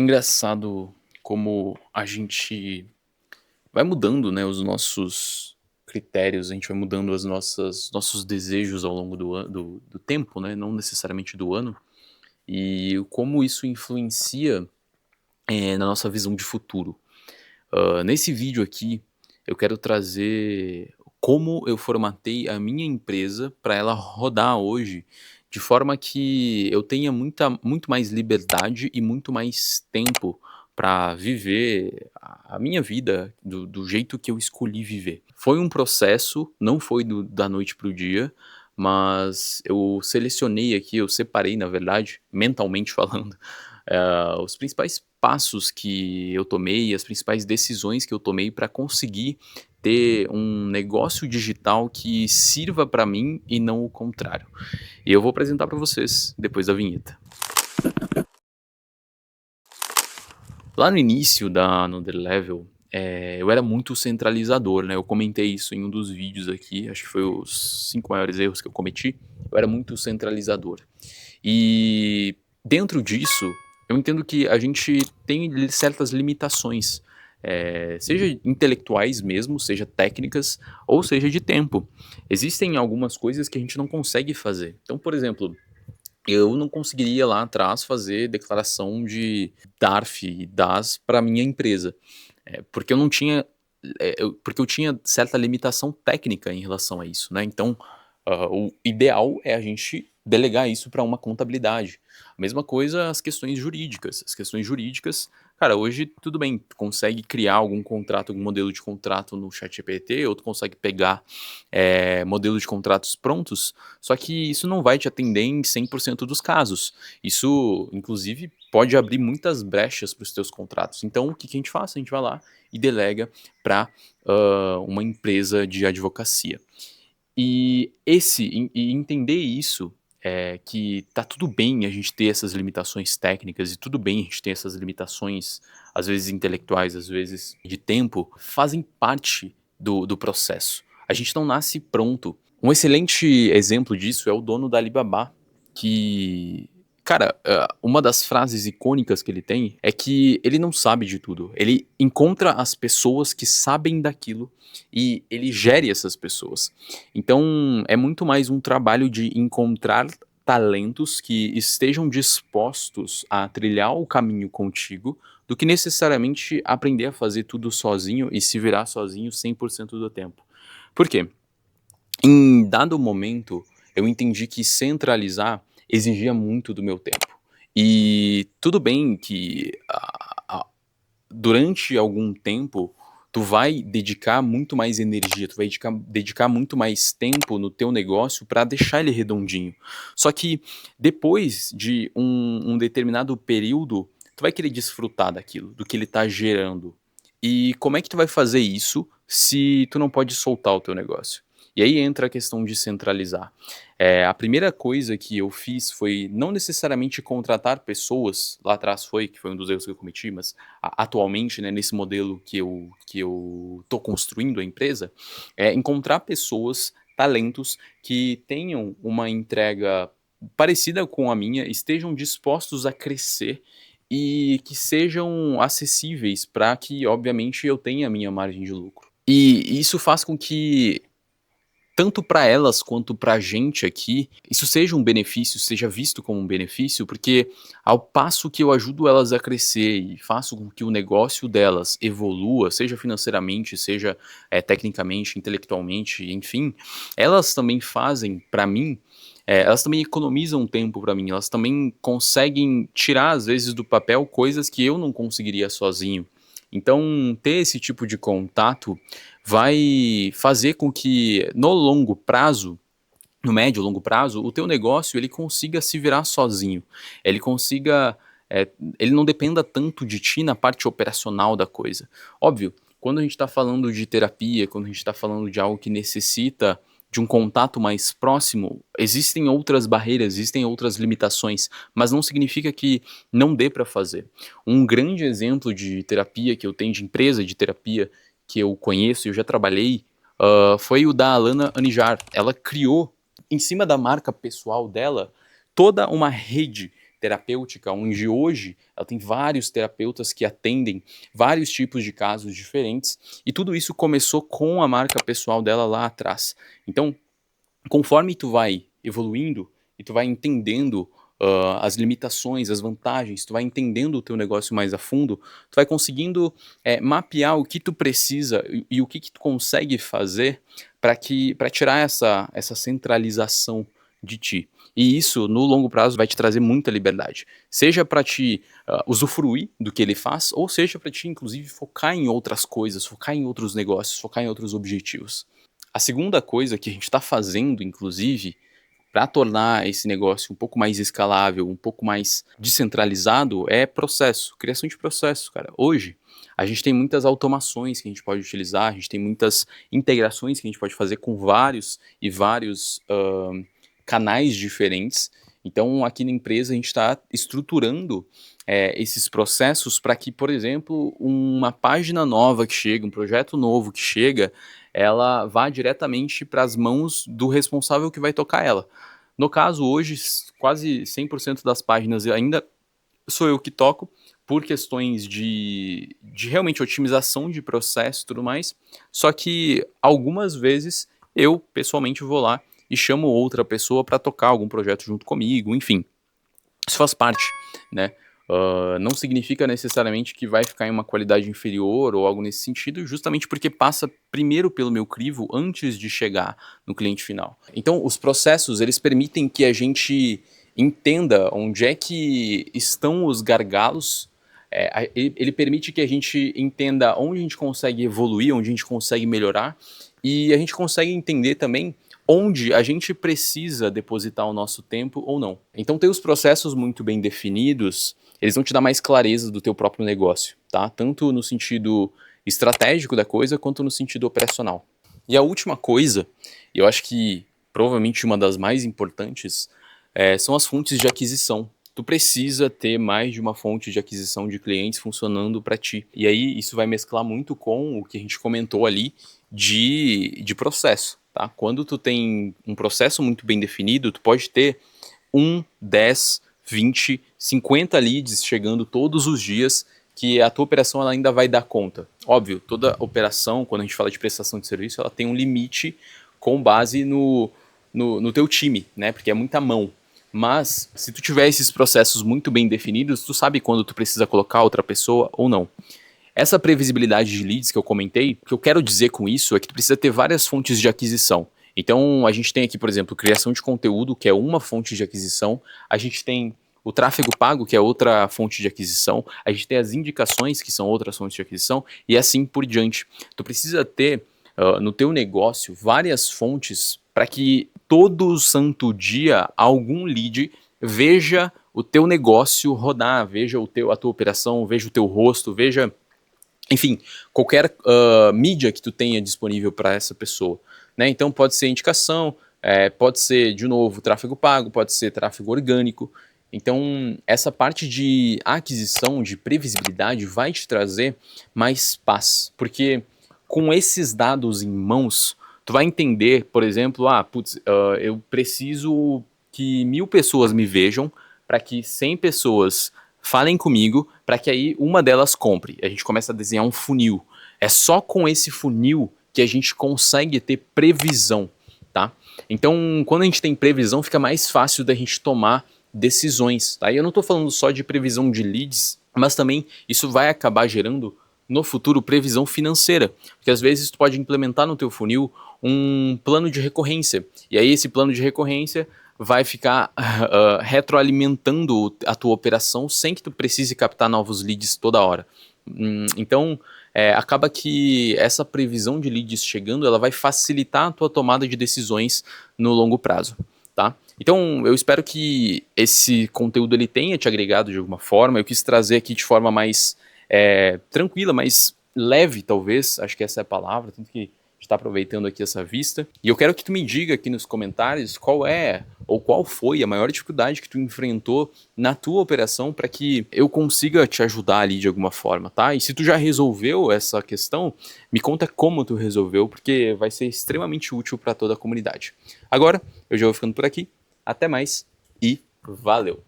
engraçado como a gente vai mudando, né, os nossos critérios, a gente vai mudando as nossas nossos desejos ao longo do tempo, né, não necessariamente do ano, e como isso influencia, na nossa visão de futuro. Nesse vídeo aqui, eu quero trazer como eu formatei a minha empresa para ela rodar hoje, de forma que eu tenha muito mais liberdade e muito mais tempo para viver a minha vida do jeito que eu escolhi viver. Foi um processo, não foi da noite para o dia, mas eu selecionei aqui, eu separei, na verdade, mentalmente falando, os principais passos que eu tomei, as principais decisões que eu tomei para conseguir ter um negócio digital que sirva para mim e não o contrário. E eu vou apresentar para vocês depois da vinheta. Lá no início da Another Level, eu era muito centralizador, né, eu comentei isso em um dos vídeos aqui, acho que foi os 5 maiores erros que eu cometi, eu era muito centralizador. E dentro disso, eu entendo que a gente tem certas limitações, seja intelectuais mesmo, seja técnicas, ou seja de tempo. Existem algumas coisas que a gente não consegue fazer. Então, por exemplo, eu não conseguiria lá atrás fazer declaração de DARF e DAS para minha empresa, porque eu não tinha, porque eu tinha certa limitação técnica em relação a isso, né. Então, o ideal é a gente delegar isso para uma contabilidade. A mesma coisa as questões jurídicas. As questões jurídicas, cara, hoje tudo bem, tu consegue criar algum contrato, algum modelo de contrato no ChatGPT, ou tu consegue pegar, modelo de contratos prontos, só que isso não vai te atender em 100% dos casos. Isso, inclusive, pode abrir muitas brechas para os teus contratos. Então, o que que a gente faz? A gente vai lá e delega para uma empresa de advocacia. E entender isso, que tá tudo bem a gente ter essas limitações técnicas e tudo bem a gente ter essas limitações, às vezes intelectuais, às vezes de tempo, fazem parte do processo. A gente não nasce pronto. Um excelente exemplo disso é o dono da Alibaba, que, cara, uma das frases icônicas que ele tem é que ele não sabe de tudo. Ele encontra as pessoas que sabem daquilo e ele gere essas pessoas. Então, é muito mais um trabalho de encontrar talentos que estejam dispostos a trilhar o caminho contigo, do que necessariamente aprender a fazer tudo sozinho e se virar sozinho 100% do tempo. Por quê? Em dado momento, eu entendi que centralizar exigia muito do meu tempo. E tudo bem que durante algum tempo, tu vai dedicar muito mais energia, tu vai dedicar muito mais tempo no teu negócio para deixar ele redondinho. Só que depois de um determinado período, tu vai querer desfrutar daquilo, do que ele tá gerando. E como é que tu vai fazer isso se tu não pode soltar o teu negócio? E aí entra a questão de centralizar. A primeira coisa que eu fiz foi não necessariamente contratar pessoas, lá atrás foi, que foi um dos erros que eu cometi, mas atualmente, né, nesse modelo que eu tô construindo a empresa, é encontrar pessoas, talentos que tenham uma entrega parecida com a minha, estejam dispostos a crescer e que sejam acessíveis para que, obviamente, eu tenha a minha margem de lucro. E isso faz com que tanto para elas quanto para a gente aqui, isso seja um benefício, seja visto como um benefício, porque ao passo que eu ajudo elas a crescer e faço com que o negócio delas evolua, seja financeiramente, seja, tecnicamente, intelectualmente, enfim, elas também fazem para mim, elas também economizam tempo para mim, elas também conseguem tirar, às vezes, do papel coisas que eu não conseguiria sozinho. Então, ter esse tipo de contato vai fazer com que no longo prazo, no médio e longo prazo, o teu negócio ele consiga se virar sozinho. Ele consiga, ele não dependa tanto de ti na parte operacional da coisa. Óbvio, quando a gente está falando de terapia, quando a gente está falando de algo que necessita de um contato mais próximo, existem outras barreiras, existem outras limitações, mas não significa que não dê para fazer. Um grande exemplo de terapia que eu tenho, de empresa de terapia que eu conheço e eu já trabalhei, foi o da Alana Anijar. Ela criou, em cima da marca pessoal dela, toda uma rede terapêutica, onde hoje ela tem vários terapeutas que atendem vários tipos de casos diferentes, e tudo isso começou com a marca pessoal dela lá atrás. Então, conforme tu vai evoluindo e tu vai entendendo as limitações, as vantagens, tu vai entendendo o teu negócio mais a fundo, tu vai conseguindo mapear o que tu precisa e o que tu consegue fazer para tirar essa centralização de ti. E isso, no longo prazo, vai te trazer muita liberdade. Seja para te usufruir do que ele faz, ou seja para te, inclusive, focar em outras coisas, focar em outros negócios, focar em outros objetivos. A segunda coisa que a gente está fazendo, inclusive, para tornar esse negócio um pouco mais escalável, um pouco mais descentralizado, é processo, criação de processo, cara. Hoje, a gente tem muitas automações que a gente pode utilizar, a gente tem muitas integrações que a gente pode fazer com vários e vários canais diferentes. Então, aqui na empresa, a gente está estruturando esses processos para que, por exemplo, uma página nova que chega, um projeto novo que chega, ela vá diretamente para as mãos do responsável que vai tocar ela. No caso, hoje, quase 100% das páginas ainda sou eu que toco, por questões de realmente otimização de processo e tudo mais, só que algumas vezes eu, pessoalmente, vou lá e chamo outra pessoa para tocar algum projeto junto comigo, enfim. Isso faz parte, né? Não significa necessariamente que vai ficar em uma qualidade inferior ou algo nesse sentido, justamente porque passa primeiro pelo meu crivo antes de chegar no cliente final. Então, os processos, eles permitem que a gente entenda onde é que estão os gargalos. Ele permite que a gente entenda onde a gente consegue evoluir, onde a gente consegue melhorar, e a gente consegue entender também onde a gente precisa depositar o nosso tempo ou não. Então, ter os processos muito bem definidos, eles vão te dar mais clareza do teu próprio negócio, tá? Tanto no sentido estratégico da coisa, quanto no sentido operacional. E a última coisa, e eu acho que provavelmente uma das mais importantes, são as fontes de aquisição. Tu precisa ter mais de uma fonte de aquisição de clientes funcionando para ti. E aí isso vai mesclar muito com o que a gente comentou ali de processo, tá? Quando tu tem um processo muito bem definido, tu pode ter 1, 10, 20, 50 leads chegando todos os dias, que a tua operação ela ainda vai dar conta. Óbvio, toda operação, quando a gente fala de prestação de serviço, ela tem um limite com base no teu time, né? Porque é muita mão. Mas, se tu tiver esses processos muito bem definidos, tu sabe quando tu precisa colocar outra pessoa ou não. Essa previsibilidade de leads que eu comentei, o que eu quero dizer com isso é que tu precisa ter várias fontes de aquisição. Então, a gente tem aqui, por exemplo, criação de conteúdo, que é uma fonte de aquisição. A gente tem o tráfego pago, que é outra fonte de aquisição. A gente tem as indicações, que são outras fontes de aquisição, e assim por diante. Tu precisa ter no teu negócio várias fontes para que todo santo dia algum lead veja o teu negócio rodar, veja a tua operação, veja o teu rosto, veja, enfim, qualquer mídia que tu tenha disponível para essa pessoa, né? Então pode ser indicação, pode ser, de novo, tráfego pago, pode ser tráfego orgânico. Então, essa parte de aquisição, de previsibilidade, vai te trazer mais paz, porque com esses dados em mãos, tu vai entender, por exemplo, eu preciso que 1000 pessoas me vejam para que 100 pessoas falem comigo, para que aí uma delas compre. A gente começa a desenhar um funil. É só com esse funil que a gente consegue ter previsão, tá? Então, quando a gente tem previsão, fica mais fácil da gente tomar decisões, tá? E eu não estou falando só de previsão de leads, mas também isso vai acabar gerando no futuro previsão financeira, porque às vezes tu pode implementar no teu funil um plano de recorrência, e aí esse plano de recorrência vai ficar retroalimentando a tua operação sem que tu precise captar novos leads toda hora. Então, acaba que essa previsão de leads chegando, ela vai facilitar a tua tomada de decisões no longo prazo, tá? Então, eu espero que esse conteúdo ele tenha te agregado de alguma forma. Eu quis trazer aqui de forma mais tranquila, mais leve, talvez. Acho que essa é a palavra, tanto que está aproveitando aqui essa vista. E eu quero que tu me diga aqui nos comentários qual é ou qual foi a maior dificuldade que tu enfrentou na tua operação para que eu consiga te ajudar ali de alguma forma, tá? E se tu já resolveu essa questão, me conta como tu resolveu, porque vai ser extremamente útil para toda a comunidade. Agora, eu já vou ficando por aqui. Até mais e valeu!